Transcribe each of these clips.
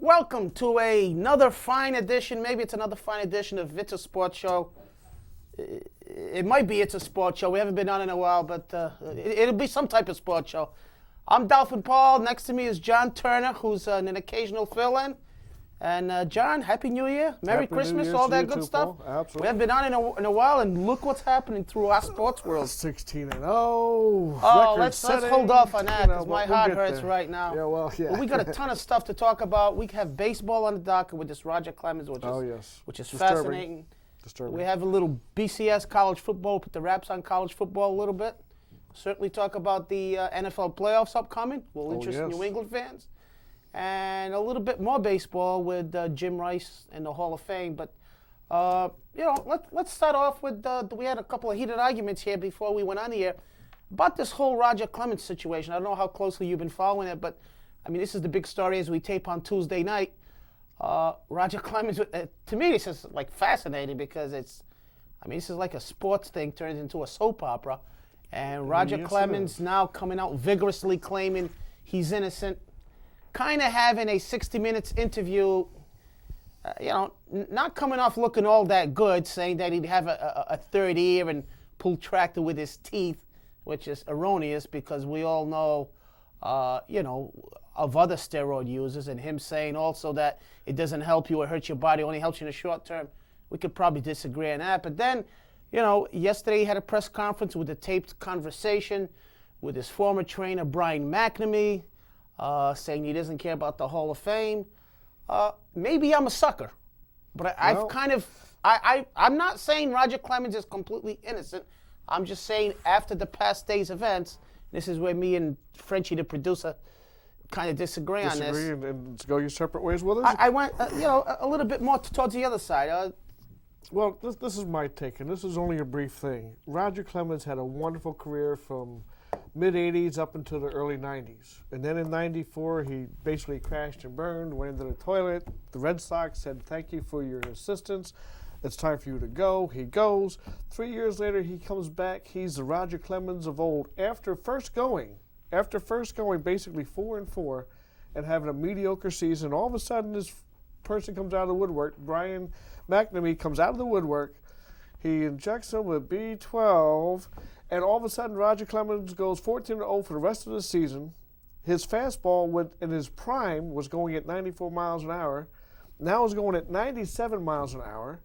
Welcome to another fine edition, maybe it's another fine edition of It's a Sports Show. It might be It's a Sports Show. We haven't been on in a while, but it'll be some type of sports show. I'm Dolphin Paul. Next to me is John Turner, who's an occasional fill-in. And John, Happy New Year, Merry Christmas, all that good stuff. Absolutely. We haven't been on in a while, and look what's happening through our sports world. 16-0. Oh, let's hold off on that because my heart hurts right now. Yeah. But we got a ton of stuff to talk about. We have baseball on the docket with this Roger Clemens, which is fascinating. Disturbing. We have a little BCS college football, put the wraps on college football a little bit. Certainly talk about the NFL playoffs upcoming. Will interest New England fans. And a little bit more baseball with Jim Rice in the Hall of Fame. But, let's start off with, we had a couple of heated arguments here before we went on the air about this whole Roger Clemens situation. I don't know how closely you've been following it, but, I mean, this is the big story as we tape on Tuesday night. Roger Clemens, to me, this is, like, fascinating because this is like a sports thing turned into a soap opera. And Roger Clemens now coming out vigorously claiming he's innocent. Kind of having a 60 Minutes interview, not coming off looking all that good, saying that he'd have a third ear and pull tractor with his teeth, which is erroneous because we all know, of other steroid users, and him saying also that it doesn't help you or hurt your body, only helps you in the short term. We could probably disagree on that. But then, yesterday he had a press conference with a taped conversation with his former trainer, Brian McNamee, saying he doesn't care about the Hall of Fame. Maybe I'm a sucker, but I'm not saying Roger Clemens is completely innocent. I'm just saying after the past day's events, this is where me and Frenchie, the producer, kind of disagree on this. And go your separate ways with us? I went, a little bit more towards the other side. Well, this is my take, and this is only a brief thing. Roger Clemens had a wonderful career from mid-'80s up into the early '90s. And then in '94, he basically crashed and burned, went into the toilet. The Red Sox said, "Thank you for your assistance. It's time for you to go." He goes. 3 years later, he comes back. He's the Roger Clemens of old. After first going basically 4-4 and having a mediocre season, all of a sudden this person comes out of the woodwork. Brian McNamee comes out of the woodwork. He injects him with B12. And all of a sudden, Roger Clemens goes 14-0 for the rest of the season. His fastball in his prime was going at 94 miles an hour. Now it's going at 97 miles an hour.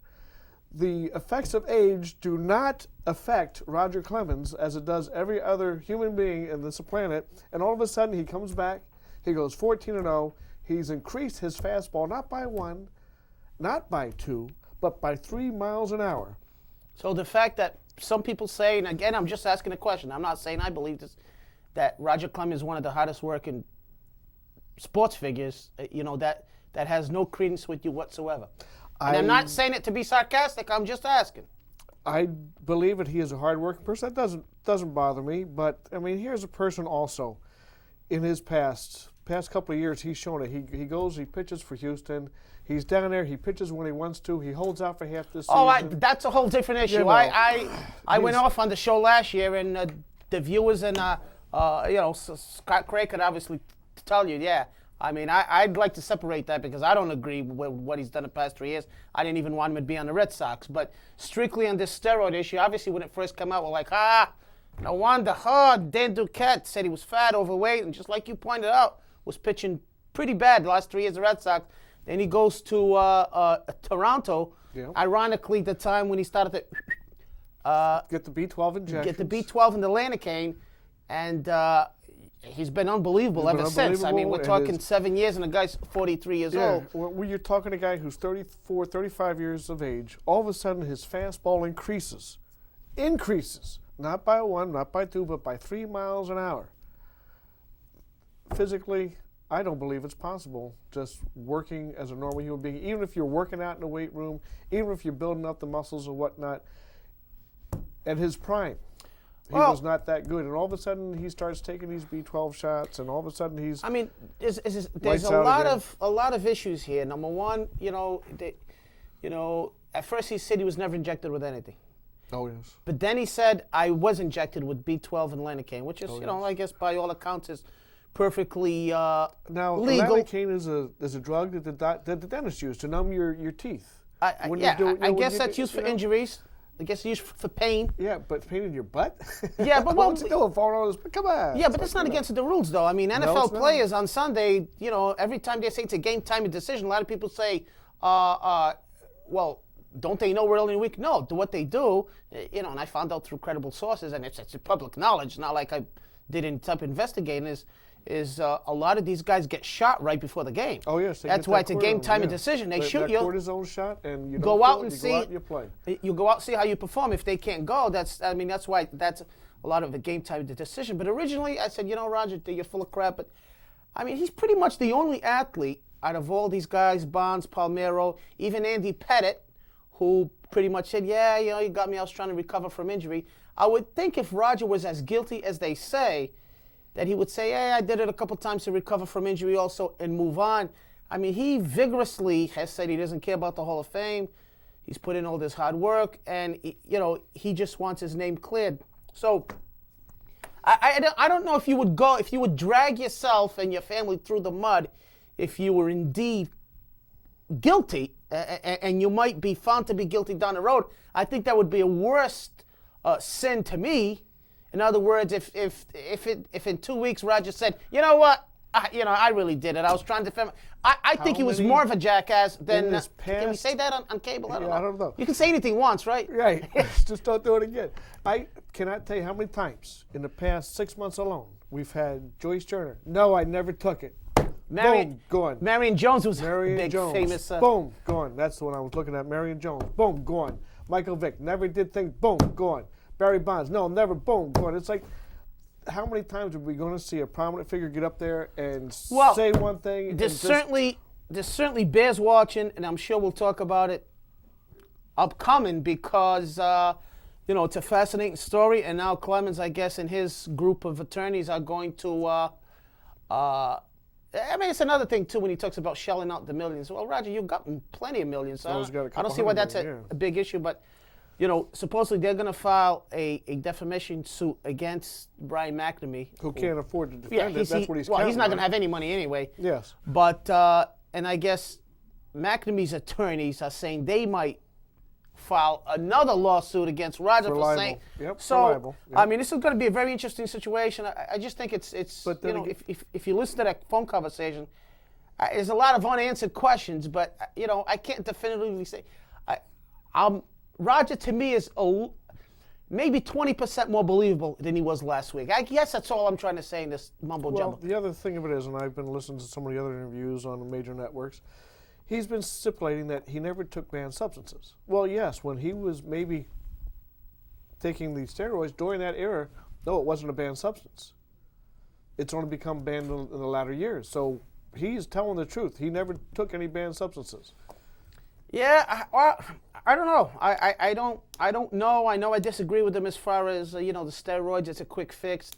The effects of age do not affect Roger Clemens as it does every other human being in this planet. And all of a sudden, he comes back. He goes 14-0. He's increased his fastball not by 1, not by 2, but by 3 miles an hour. So the fact that some people say, and again, I'm just asking a question. I'm not saying I believe this, that Roger Clemens is one of the hardest working sports figures, that has no credence with you whatsoever. And I'm not saying it to be sarcastic. I'm just asking. I believe that he is a hard-working person. That doesn't bother me. But, here's a person also. In his past couple of years, he's shown it. He goes, he pitches for Houston. He's down there. He pitches when he wants to. He holds out for half the season. Oh, that's a whole different issue. I went off on the show last year, and the viewers and Scott Cray could obviously tell you, yeah. I'd like to separate that because I don't agree with what he's done the past 3 years. I didn't even want him to be on the Red Sox. But strictly on this steroid issue, obviously when it first came out, we're like, no wonder. Dan Duquette said he was fat, overweight, and just like you pointed out, was pitching pretty bad the last 3 years of Red Sox. Then he goes to Toronto, ironically the time when he started to get the B12 injections. Get the B12 and the Lanacane, and he's been unbelievable ever since. We're talking 7 years, and the guy's 43 years old. When you're talking to a guy who's 34, 35 years of age, all of a sudden his fastball increases. Not by 1, not by 2, but by 3 miles an hour. Physically, I don't believe it's possible just working as a normal human being, even if you're working out in the weight room, even if you're building up the muscles or whatnot. At his prime, he was not that good. And all of a sudden, he starts taking these B12 shots, and all of a sudden he's there's a lot of issues here. Number one, at first he said he was never injected with anything. Oh, yes. But then he said, I was injected with B12 and Lanacane, which is, I guess by all accounts is perfectly now, legal. Lidocaine is a drug that the dentist used to numb your teeth. I guess that's used for injuries. I guess used for pain. Yeah, but pain in your butt? Yeah, but what's it doing? Come on. Yeah, but that's not against the rules, though. I mean, NFL players on Sunday, every time they say it's a game time and decision, a lot of people say, well, don't they know we're early in the week? No, what they do, and I found out through credible sources, and it's public knowledge, not like I did any type of investigating, is a lot of these guys get shot right before the game. Oh, yes. That's why it's a game time and decision. They shoot you. Cortisone shot, and you go out and see. Go out and you play. You go out and see how you perform. If they can't go, that's why that's a lot of the game time decision. But originally, I said, Roger, you're full of crap. But I mean, he's pretty much the only athlete out of all these guys, Bonds, Palmeiro, even Andy Pettit, who pretty much said, yeah, you got me. I was trying to recover from injury. I would think if Roger was as guilty as they say, that he would say, hey, I did it a couple times to recover from injury also and move on. I mean, he vigorously has said he doesn't care about the Hall of Fame. He's put in all this hard work, and, he just wants his name cleared. So I don't know if you would drag yourself and your family through the mud if you were indeed guilty, and you might be found to be guilty down the road. I think that would be a worse sin to me. In other words, if in 2 weeks Roger said, you know what, I really did it. I was trying to defend. I think he was more of a jackass than. Can we say that on cable? I don't know. You can say anything once, right? Right. Just don't do it again. I cannot tell you how many times in the past 6 months alone we've had Joyce Turner. No, I never took it. Boom, gone. Marion Jones was big, famous. Boom, gone. That's the one I was looking at. Marion Jones. Boom, gone. Michael Vick never did things. Boom, gone. Barry Bonds, no, never, boom, gone. It's like, how many times are we going to see a prominent figure get up there and say one thing? There's certainly Bears watching, and I'm sure we'll talk about it upcoming because, it's a fascinating story. And now Clemens, I guess, and his group of attorneys are going to, it's another thing, too, when he talks about shelling out the millions. Well, Roger, you've gotten plenty of millions. So I don't see why that's a big issue, but... supposedly they're going to file a defamation suit against Brian McNamee. Who can't afford to defend it. That's what he's Well, he's not going to have any money anyway. Yes. But, and I guess McNamee's attorneys are saying they might file another lawsuit against Roger for saying. Yep, so, libel. Yep. I mean, this is going to be a very interesting situation. I just think it's if you listen to that phone conversation, there's a lot of unanswered questions, but, I can't definitively say. Roger, to me, is maybe 20% more believable than he was last week. I guess that's all I'm trying to say in this mumbo-jumbo. Well, the other thing of it is, and I've been listening to some of the other interviews on the major networks, he's been stipulating that he never took banned substances. Well, yes, when he was maybe taking these steroids during that era, no, it wasn't a banned substance. It's only become banned in the latter years. So he's telling the truth. He never took any banned substances. Yeah, I don't know. I don't know. I know I disagree with him as far as the steroids. It's a quick fix.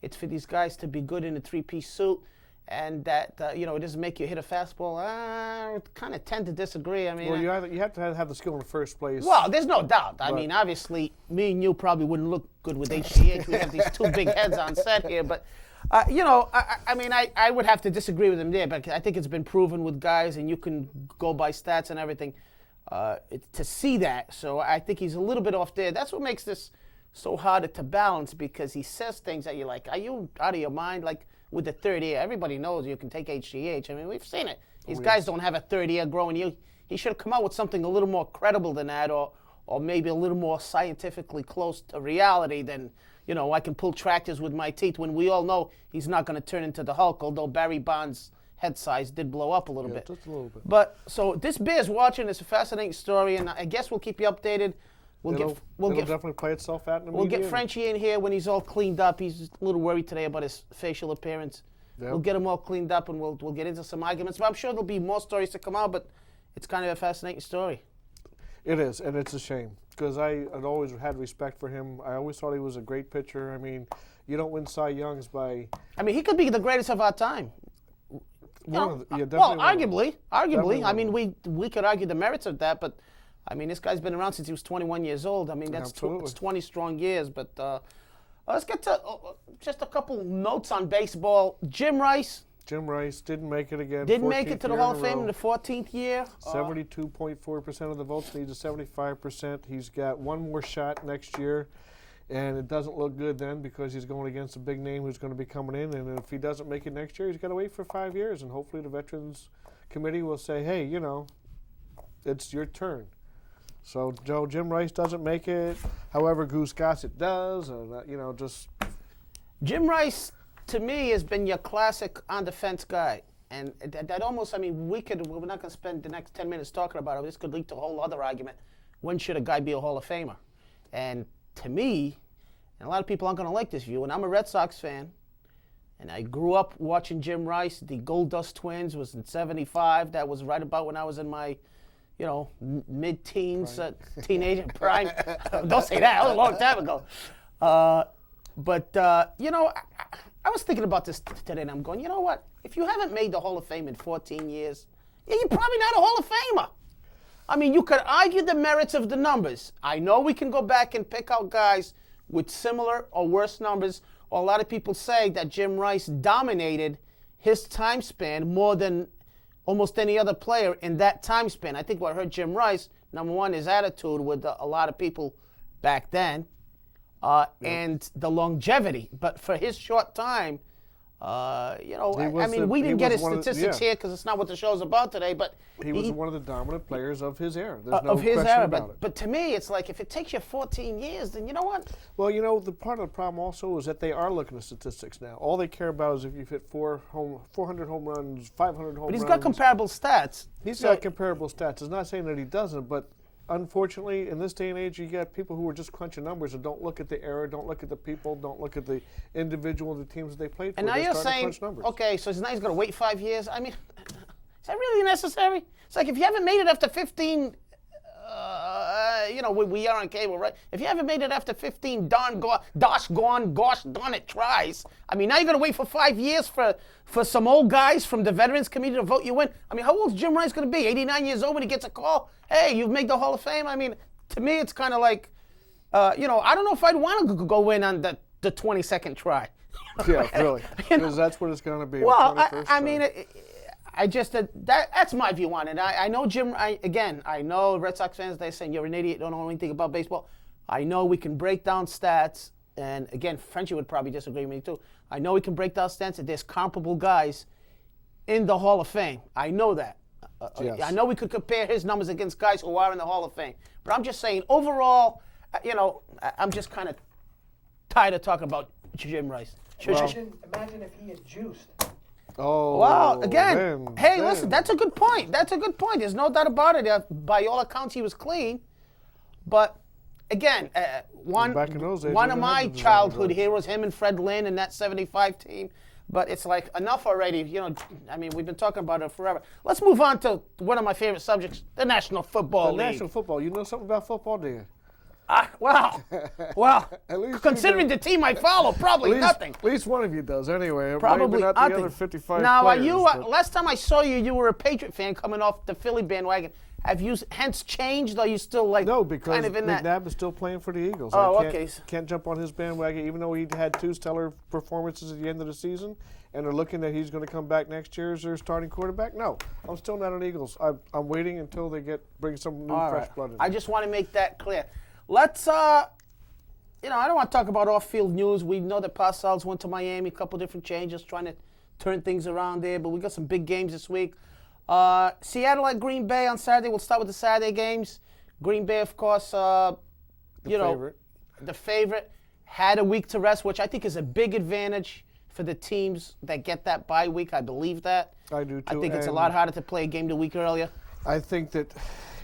It's for these guys to be good in a three-piece suit, and that it doesn't make you hit a fastball. I kind of tend to disagree. I mean, well, you have to have the skill in the first place. Well, there's no doubt. I mean, obviously, me and you probably wouldn't look good with HGH. We have these two big heads on set here, but. I would have to disagree with him there, but I think it's been proven with guys, and you can go by stats and everything to see that. So I think he's a little bit off there. That's what makes this so hard to balance, because he says things that you're like, are you out of your mind? Like with the third ear, everybody knows you can take HGH. I mean, we've seen it. These guys don't have a third ear growing. He should have come out with something a little more credible than that, or maybe a little more scientifically close to reality than, I can pull tractors with my teeth, when we all know he's not going to turn into the Hulk, although Barry Bonds' head size did blow up a little bit. Just a little bit. But, so this Bears watching is a fascinating story, and I guess we'll keep you updated. It'll definitely play itself out in the media. We'll get Frenchie in here when he's all cleaned up. He's a little worried today about his facial appearance. Yep. We'll get him all cleaned up, and we'll get into some arguments. But I'm sure there'll be more stories to come out, but it's kind of a fascinating story. It is, and it's a shame, because I had always had respect for him. I always thought he was a great pitcher. I mean, you don't win Cy Youngs by... I mean, he could be the greatest of our time. Arguably. I mean, we could argue the merits of that, but, I mean, this guy's been around since he was 21 years old. I mean, that's 20 strong years, but Let's get to just a couple notes on baseball. Jim Rice. Jim Rice didn't make it again. Didn't make it to the Hall of Fame in the 14th year. 72.4% of the votes, needs a 75%. He's got one more shot next year, and it doesn't look good then because he's going against a big name who's going to be coming in, and if he doesn't make it next year, he's got to wait for 5 years, and hopefully the Veterans Committee will say, hey, you know, it's your turn. So Jim Rice doesn't make it. However, Goose Gossett does, just... Jim Rice, to me, has been your classic on-defense guy. And that almost, we're not going to spend the next 10 minutes talking about it. This could lead to a whole other argument. When should a guy be a Hall of Famer? And to me, and a lot of people aren't going to like this view, and I'm a Red Sox fan, and I grew up watching Jim Rice. The Gold Dust Twins was in 75. That was right about when I was in my, mid-teens, teenager prime. Don't say that. That was a long time ago. I was thinking about this today, and I'm going, you know what? If you haven't made the Hall of Fame in 14 years, you're probably not a Hall of Famer. You could argue the merits of the numbers. I know we can go back and pick out guys with similar or worse numbers. Or a lot of people say that Jim Rice dominated his time span more than almost any other player in that time span. I think what hurt Jim Rice, number one, his attitude with a lot of people back then. And the longevity. But for his short time, we didn't get his statistics here because it's not what the show's about today. But he was one of the dominant players of his era. There's no of his question era. about it. But to me, it's like if it takes you 14 years, then you know what? Well, the part of the problem also is that they are looking at statistics now. All they care about is if you've hit 400 home runs, 500 home runs. But he's got comparable stats. He's got comparable stats. It's not saying that he doesn't, but unfortunately, in this day and age, you got people who are just crunching numbers and don't look at the era, don't look at the people, don't look at the individual, the teams that they played for. And now you're saying, okay, so now he's going to wait 5 years. Is that really necessary? It's like if you haven't made it after 15, we are on cable, right? If you haven't made it after 15 gosh darn it tries, now you're going to wait for 5 years for some old guys from the Veterans Committee to vote you in. How old is Jim Rice going to be? 89 years old when he gets a call? Hey, you've made the Hall of Fame? To me, it's kind of like, I don't know if I'd want to go in on the 22nd try. Yeah, really. Because that's what it's going to be. Well, that's my view on it. I know Jim, I know Red Sox fans, they're saying you're an idiot, don't know anything about baseball. I know we can break down stats, and again, Frenchie would probably disagree with me too. I know we can break down stats, and there's comparable guys in the Hall of Fame. I know that. Yes. I know we could compare his numbers against guys who are in the Hall of Fame. But I'm just saying, overall, I'm just kind of tired of talking about Jim Rice. Imagine if he had juiced. Oh, well, again, listen, that's a good point. There's no doubt about it. By all accounts, he was clean. But again, one of my childhood heroes, him and Fred Lynn and that 75 team. But it's like, enough already. We've been talking about it forever. Let's move on to one of my favorite subjects, the National Football League. National Football. You know something about football, do you? Well, considering the team I follow, probably nothing. At least one of you does, anyway. Probably not nothing. The other 55 now, players, last time I saw you, you were a Patriot fan coming off the Philly bandwagon. Have you hence changed, or are you still No, because kind of in that? McNabb is still playing for the Eagles. Can't jump on his bandwagon, even though he had 2 stellar performances at the end of the season, and they're looking that he's going to come back next year as their starting quarterback. No, I'm still not on Eagles. I'm waiting until they bring some new fresh blood in. I just want to make that clear. Let's I don't want to talk about off-field news. We know that Parcells went to Miami, a couple different changes, trying to turn things around there. But we got some big games this week. Seattle at Green Bay on Saturday. We'll start with the Saturday games. Green Bay, of course, the favorite, had a week to rest, which I think is a big advantage for the teams that get that bye week. I believe that. I do, too. I think it's a lot harder to play a game the week earlier. I think that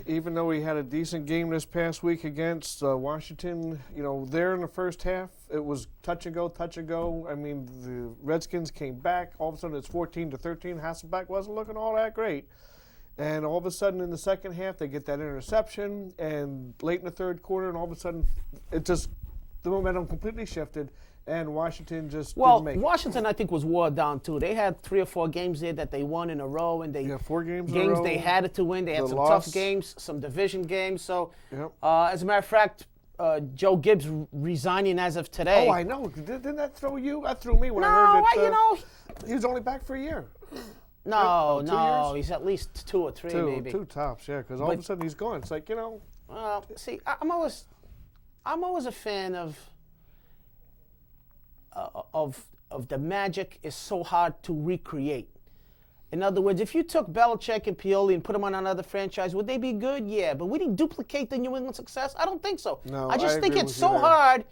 even though we had a decent game this past week against Washington, there in the first half, it was touch and go. The Redskins came back. All of a sudden, it's 14-13. Hasselbeck wasn't looking all that great. And all of a sudden, in the second half, they get that interception. And late in the third quarter, and all of a sudden, the momentum completely shifted. And Washington just didn't make it. Washington, I think, was wore down, too. They had 3 or 4 games there that they won in a row. And 4 games in a row. They had to win. They had some tough games, some division games. So, as a matter of fact, Joe Gibbs resigning as of today. Oh, I know. Didn't that throw you? That threw me when I heard that. He was only back for a year. No, right? No, he's at least 2 or 3 maybe. Two tops, yeah. Because all of a sudden he's gone. It's like, Well, see, I'm always a fan of the magic is so hard to recreate. In other words, if you took Belichick and Pioli and put them on another franchise, would they be good? Yeah, but would he duplicate the New England success? I don't think so. No, I just think it's so hard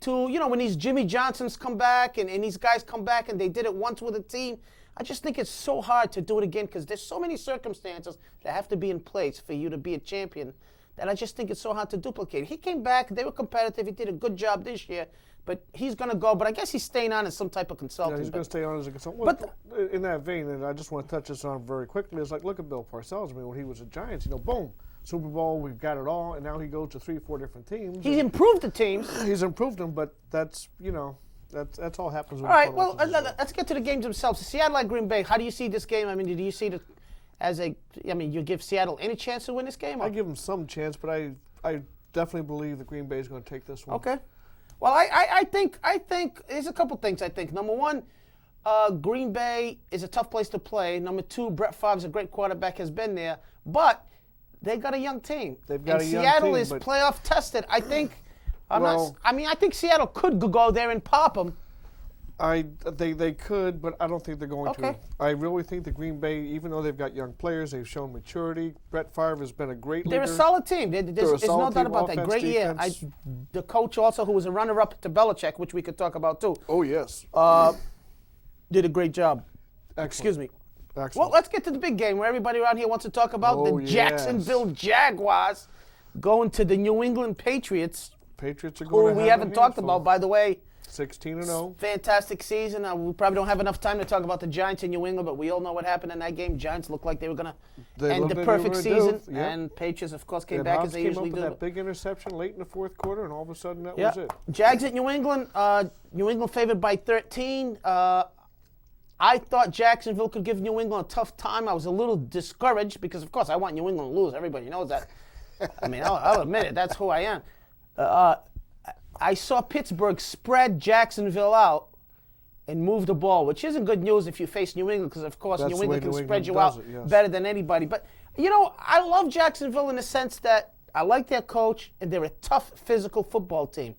to, when these Jimmy Johnsons come back and these guys come back and they did it once with a team, I just think it's so hard to do it again because there's so many circumstances that have to be in place for you to be a champion that I just think it's so hard to duplicate. He came back, they were competitive, he did a good job this year, but he's going to go. But I guess he's staying on as some type of consultant. Yeah, he's going to stay on as a consultant. But in that vein, and I just want to touch this on very quickly, it's like, look at Bill Parcells. I mean, when he was at Giants, boom, Super Bowl, we've got it all, and now he goes to 3 or 4 different teams. He's improved the teams. He's improved them, but that's, that's all happens. All right, well, let's get to the games themselves. Seattle at Green Bay, how do you see this game? I mean, do you see it as you give Seattle any chance to win this game? Or? I give them some chance, but I definitely believe that Green Bay is going to take this one. Okay. Well, I think there's a couple things I think. Number one, Green Bay is a tough place to play. Number two, Brett Favre's a great quarterback, has been there. But they got a young team. They've got a young Seattle team, is playoff tested. I think I think Seattle could go there and pop them. They could, but I don't think they're going to. I really think the Green Bay, even though they've got young players, they've shown maturity. Brett Favre has been a great leader. They're a solid team. There's no doubt about that. Great year. The coach also, who was a runner-up to Belichick, which we could talk about too. Oh, yes. Did a great job. Excellent. Excuse me. Excellent. Well, let's get to the big game where everybody around here wants to talk about the Jacksonville Jaguars going to the New England Patriots. Patriots are going who we haven't talked about, by the way. 16-0. Fantastic season. We probably don't have enough time to talk about the Giants in New England, but we all know what happened in that game. Giants looked like they were going to end the perfect season, and Patriots, of course, came back as they usually do. Came up with that big interception late in the fourth quarter, and all of a sudden that was it. Jags at New England. New England favored by 13. I thought Jacksonville could give New England a tough time. I was a little discouraged because, of course, I want New England to lose. Everybody knows that. I mean, I'll admit it. That's who I am. I saw Pittsburgh spread Jacksonville out and move the ball, which isn't good news if you face New England because, of course, New England can spread you out better than anybody. But, I love Jacksonville in the sense that I like their coach, and they're a tough, physical football team.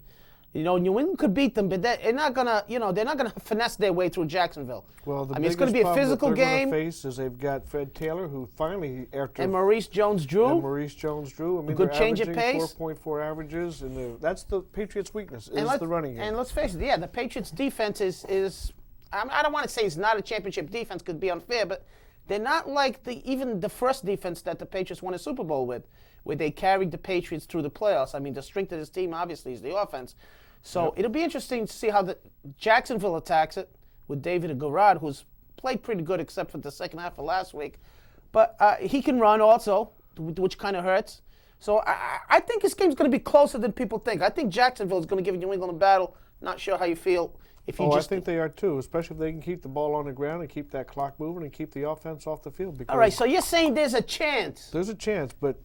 New England could beat them, but they're not gonna, they're not gonna finesse their way through Jacksonville. Well, it's going to be a physical game. They're face is they've got Fred Taylor, who finally after and Maurice Jones-Drew. I mean, good change of pace. 4.4 averages, and that's the Patriots' weakness is the running game. And let's face it, the Patriots' defense is I don't want to say it's not a championship defense, could be unfair, but they're not like even the first defense that the Patriots won a Super Bowl with, where they carried the Patriots through the playoffs. I mean, the strength of this team obviously is the offense. So it'll be interesting to see how the Jacksonville attacks it with David Garrard, who's played pretty good except for the second half of last week. But he can run also, which kind of hurts. So I think this game's going to be closer than people think. I think Jacksonville is going to give New England a battle. Not sure how you feel. I think they are too, especially if they can keep the ball on the ground and keep that clock moving and keep the offense off the field. All right, so you're saying there's a chance. There's a chance, but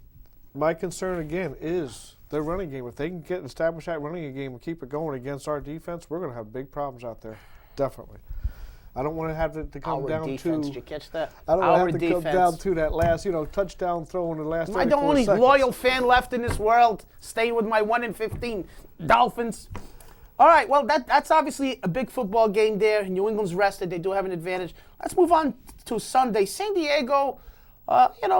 my concern again is their running game. If they can establish that running game and keep it going against our defense, we're going to have big problems out there. Definitely. I don't want to have to come down defense, did you catch that? I don't want to have to come down to that last, touchdown throw in the last 24 seconds. I'm the only loyal fan left in this world, staying with my 1-15 Dolphins. All right, well, that's obviously a big football game there. New England's rested. They do have an advantage. Let's move on to Sunday. San Diego,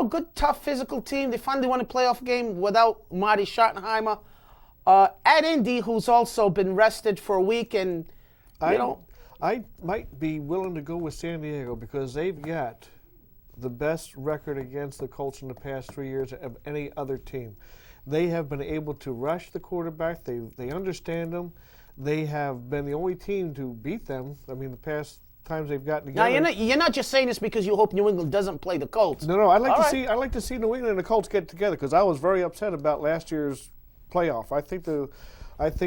good, tough, physical team. They finally won a playoff game without Marty Schottenheimer. At Indy, who's also been rested for a week. And, I might be willing to go with San Diego because they've got the best record against the Colts in the past 3 years of any other team. They have been able to rush the quarterback. They understand them. They have been the only team to beat them. I mean, the past times they've gotten together. Now you're not just saying this because you hope New England doesn't play the Colts. No. I'd like to see New England and the Colts get together because I was very upset about last year's playoff. I think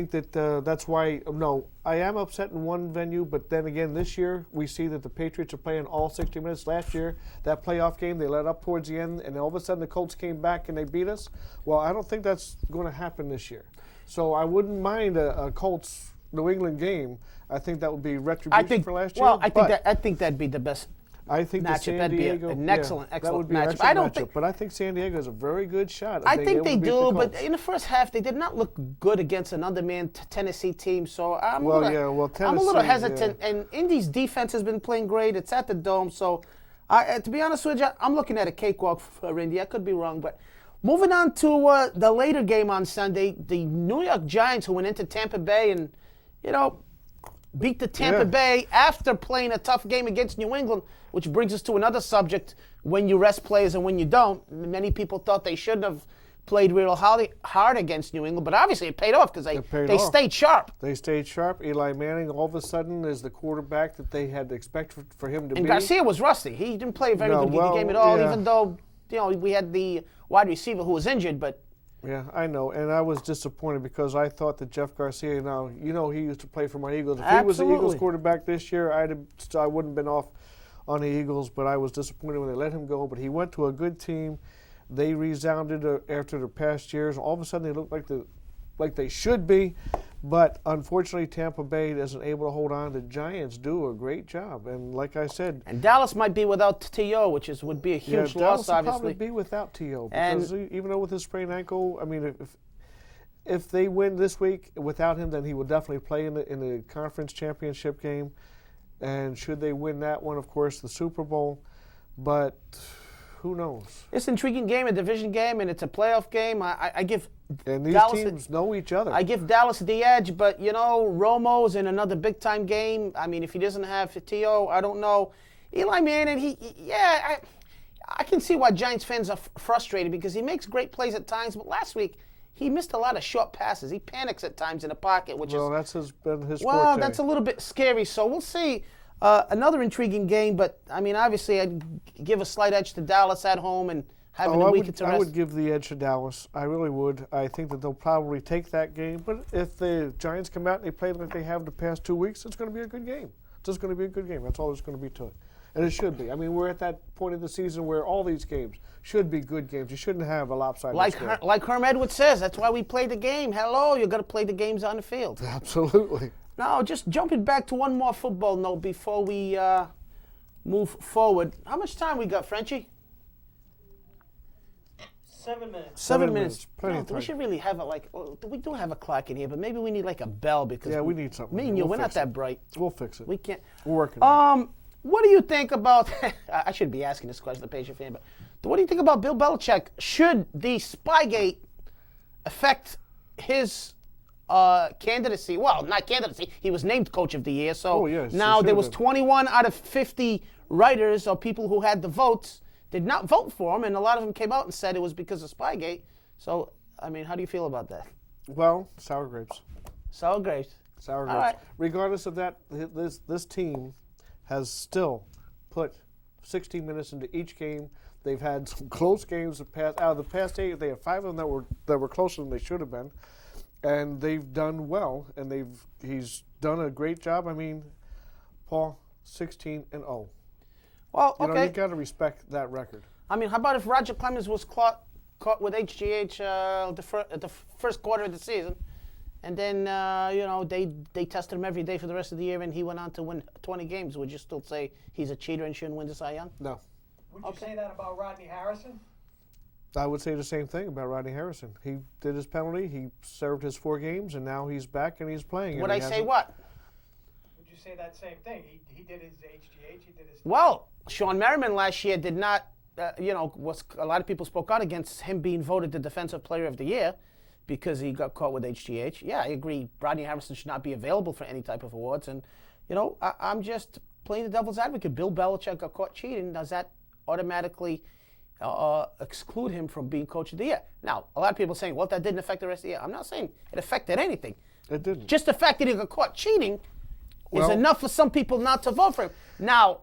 that that's why. No, I am upset in one venue, but then again, this year we see that the Patriots are playing all 60 minutes. Last year, that playoff game they let up towards the end, and all of a sudden the Colts came back and they beat us. Well, I don't think that's going to happen this year. So I wouldn't mind a Colts New England game. I think that would be retribution for last year. Well, I think that'd be the best. I think matchup. That'd be an excellent matchup. I don't think, but I think San Diego is a very good shot. I think they do, but in the first half they did not look good against an undermanned Tennessee team. So I'm a little hesitant. Yeah. And Indy's defense has been playing great. It's at the Dome, so to be honest with you, I'm looking at a cakewalk for Indy. I could be wrong, but moving on to the later game on Sunday, the New York Giants, who went into Tampa Bay and beat the Tampa Bay after playing a tough game against New England, which brings us to another subject, when you rest players and when you don't. Many people thought they shouldn't have played real hard against New England, but obviously it paid off because they stayed sharp. They stayed sharp. Eli Manning all of a sudden is the quarterback that they had expected for him to be. And Garcia was rusty. He didn't play a very good game at all, even though we had the wide receiver who was injured, but yeah, I know, and I was disappointed because I thought that Jeff Garcia, he used to play for my Eagles. If he was the Eagles quarterback this year, I wouldn't have been off on the Eagles, but I was disappointed when they let him go. But he went to a good team. They resounded after the past years. All of a sudden, they looked like they should be. But unfortunately, Tampa Bay isn't able to hold on. The Giants do a great job, and like I said, and Dallas might be without T.O., which would be a huge loss. Dallas would probably be without T.O. because even though with his sprained ankle, I mean, if they win this week without him, then he will definitely play in the conference championship game. And should they win that one, of course, the Super Bowl. But who knows? It's an intriguing game, a division game, and it's a playoff game. I give and these Dallas teams know each other. I give Dallas the edge, but, Romo's in another big-time game. I mean, if he doesn't have T.O., I don't know. Eli Manning, I can see why Giants fans are frustrated because he makes great plays at times, but last week he missed a lot of short passes. He panics at times in the pocket, that's been his well, forte. That's a little bit scary. So we'll see. Another intriguing game, but I mean, obviously, I'd give a slight edge to Dallas at home and having a week to rest. I would give the edge to Dallas. I really would. I think that they'll probably take that game. But if the Giants come out and they play like they have the past 2 weeks, it's going to be a good game. It's just going to be a good game. That's all there's going to be to it. And it should be. I mean, we're at that point of the season where all these games should be good games. You shouldn't have a lopsided score. Like Herm Edwards says, that's why we play the game. Hello, you're going to play the games on the field. Absolutely. Now, just jumping back to one more football note before we move forward. How much time we got, Frenchie? 7 minutes. 7 minutes. Plenty of time. We should really have we do have a clock in here, but maybe we need like a bell because we need something. Me and you, we're not that bright. We'll fix it. We can't. We're working on it. What do you think about? I should be asking this question, the patient fan, but what do you think about Bill Belichick? Should the Spygate affect his candidacy? Well, not candidacy. He was named Coach of the Year. So now there was 21 out of 50 writers or people who had the votes did not vote for him, and a lot of them came out and said it was because of Spygate. So, I mean, how do you feel about that? Well, sour grapes. Sour grapes. Sour grapes. Right. Regardless of that, this team has still put 60 minutes into each game. They've had some close games out of the past 8. They have 5 of them that were closer than they should have been, and they've done well. And he's done a great job. I mean, Paul, 16-0. Well, okay. You got to respect that record. I mean, how about if Roger Clemens was caught with HGH the first quarter of the season, and then they tested him every day for the rest of the year, and he went on to win 20 games? Would you still say he's a cheater and shouldn't win the Cy Young? No. Would you say that about Rodney Harrison? I would say the same thing about Rodney Harrison. He did his penalty. He served his 4 games, and now he's back and he's playing. Would I say what? Would you say that same thing? He did his HGH. He did his. Well, Sean Merriman last year did not. A lot of people spoke out against him being voted the Defensive Player of the Year because he got caught with HGH. Yeah, I agree. Rodney Harrison should not be available for any type of awards. And, I'm just playing the devil's advocate. Bill Belichick got caught cheating. Does that automatically exclude him from being Coach of the Year? Now, a lot of people are saying, well, that didn't affect the rest of the year. I'm not saying it affected anything. It didn't. Just the fact that he got caught cheating is enough for some people not to vote for him. Now,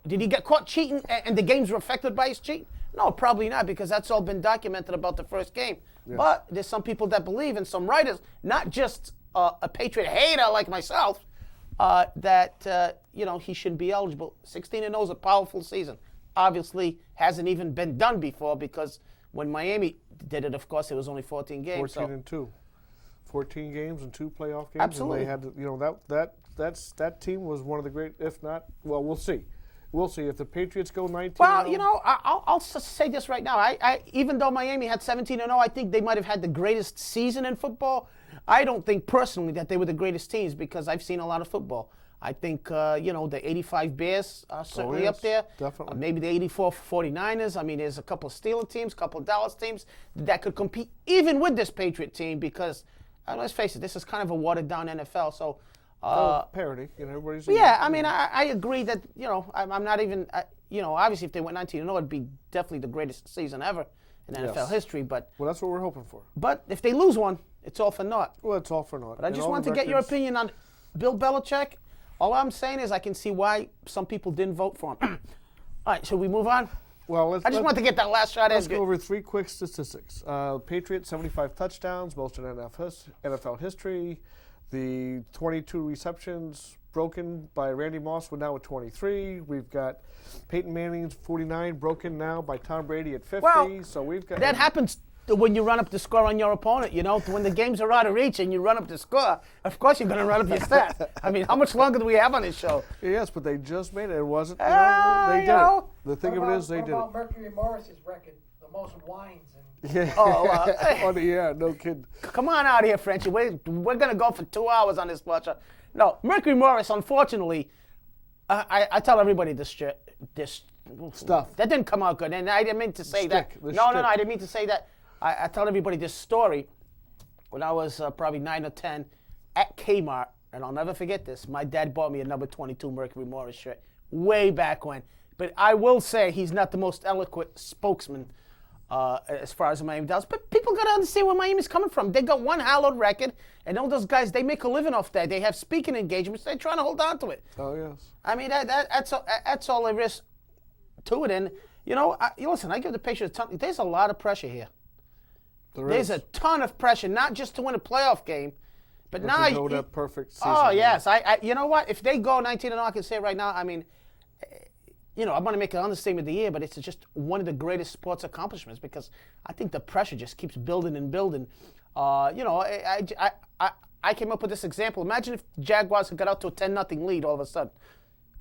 did he get caught cheating and the games were affected by his cheating? No, probably not, because that's all been documented about the first game. Yeah. But there's some people that believe, and some writers, not just a Patriot hater like myself, that he shouldn't be eligible. 16-0 is a powerful season. Obviously, hasn't even been done before, because when Miami did it, of course, it was only 14 games. 14-2. 14 games and 2 playoff games. Absolutely. And they had that team was one of the great, if not, well, we'll see. We'll see if the Patriots go 19. Well, I'll say this right now. I even though Miami had 17-0, I think they might have had the greatest season in football. I don't think personally that they were the greatest teams because I've seen a lot of football. I think, the 85 Bears are certainly up there. Definitely. Maybe the 84 49ers. I mean, there's a couple of Steelers teams, a couple of Dallas teams that could compete even with this Patriot team because, let's face it, this is kind of a watered-down NFL. So, parity. Everybody's. Yeah, I mean, I agree that, I'm not even, obviously if they went 19-0, it'd be definitely the greatest season ever in NFL history. But well, that's what we're hoping for. But if they lose one, it's all for naught. Well, it's all for naught. But I just wanted to get your opinion on Bill Belichick. All I'm saying is I can see why some people didn't vote for him. All right, should we move on? Well, I just want to get that last shot in. Let's go over 3 quick statistics. Patriots, 75 touchdowns, most in NFL history. The 22 receptions broken by Randy Moss, we're now at 23. We've got Peyton Manning's 49 broken now by Tom Brady at 50. Well, so we've got that happens when you run up the score on your opponent. When the games are out of reach and you run up the score, of course you're going to run up your stats. I mean, how much longer do we have on this show? Yes, but they just made it. It wasn't. They did it. The thing of it is, they did it. What about Mercury Morris's record, the most wines and? Yeah. No kidding. Come on out here, Frenchie. We're going to go for 2 hours on this watch. No, Mercury Morris, unfortunately, I tell everybody this stuff. That didn't come out good. And I didn't mean to say that. No, I didn't mean to say that. I tell everybody this story. When I was probably 9 or 10 at Kmart, and I'll never forget this, my dad bought me a number 22 Mercury Morris shirt way back when. But I will say he's not the most eloquent spokesman as far as Miami does. But people got to understand where Miami's coming from. They got one hallowed record, and all those guys, they make a living off that. They have speaking engagements. They're trying to hold on to it. Oh, yes. I mean, that's all there is to it. And, listen, I give the Patriots a ton. There's a lot of pressure here. There's a ton of pressure, not just to win a playoff game, but now to go that perfect season. Oh, yes. You know what? If they go 19-0, I can say right now, I mean, I'm going to make an understatement of the year, but it's just one of the greatest sports accomplishments because I think the pressure just keeps building and building. I came up with this example. Imagine if Jaguars had got out to a 10-0 lead all of a sudden.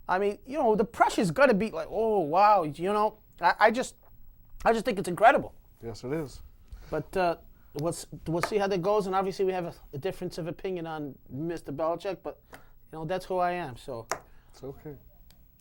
I mean, the pressure's got to be like, oh, wow. I just think it's incredible. Yes, it is. But we'll see how that goes, and obviously we have a difference of opinion on Mr. Belichick, but that's who I am. So it's okay.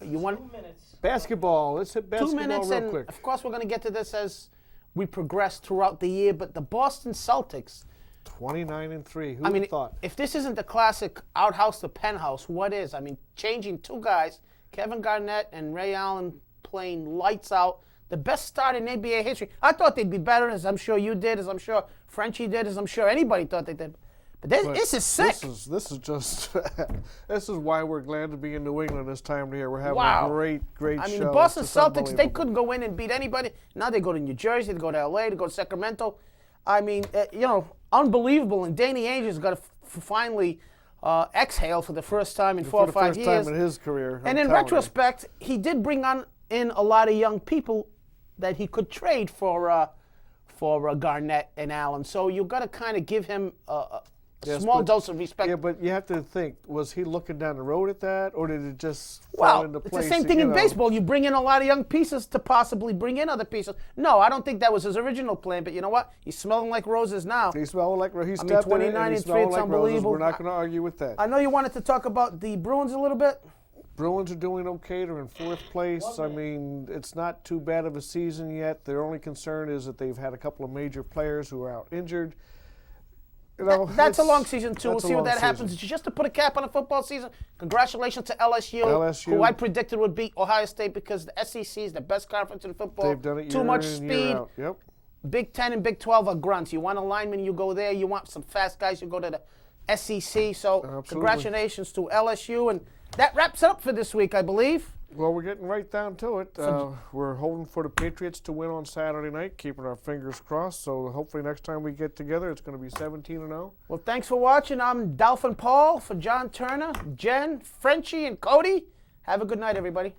You want 2 minutes. Basketball. Let's hit basketball 2 minutes, real and quick. of course we're going to get to this as we progress throughout the year. But the Boston Celtics, 29-3. Who would have thought? If this isn't the classic outhouse to penthouse, what is? I mean, changing 2 guys, Kevin Garnett and Ray Allen, playing lights out. The best start in NBA history. I thought they'd be better, as I'm sure you did, as I'm sure Frenchie did, as I'm sure anybody thought they did. But this is sick. This is just this is why we're glad to be in New England this time of year. We're having a great show. I mean, the Boston Celtics, they couldn't go in and beat anybody. Now they go to New Jersey, they go to LA, they go to Sacramento. I mean, unbelievable. And Danny Ainge's got to finally exhale for the first time in 4 or 5 years. For the first time in his career. And in retrospect, he did bring in a lot of young people that he could trade for Garnett and Allen. So you've got to kind of give him a small dose of respect. Yeah, but you have to think, was he looking down the road at that, or did it just fall into place? It's the same thing in baseball. You bring in a lot of young pieces to possibly bring in other pieces. No, I don't think that was his original plan, but you know what? He's smelling like roses now. He's smelling like roses. He's 29 and 3, it's unbelievable. We're not going to argue with that. I know you wanted to talk about the Bruins a little bit. Bruins are doing okay. They're in 4th place. I mean, it's not too bad of a season yet. Their only concern is that they've had a couple of major players who are out injured. That's a long season, too. We'll see what that happens. Just to put a cap on a football season, congratulations to LSU, who I predicted would beat Ohio State because the SEC is the best conference in football. They've done it Too much speed. Yep. Big 10 and Big 12 are grunts. You want a lineman, you go there. You want some fast guys, you go to the SEC. So congratulations to LSU. And that wraps it up for this week, I believe. Well, we're getting right down to it. We're hoping for the Patriots to win on Saturday night, keeping our fingers crossed. So hopefully next time we get together, it's going to be 17-0. Well, thanks for watching. I'm Dolphin Paul for John Turner, Jen, Frenchie, and Cody. Have a good night, everybody.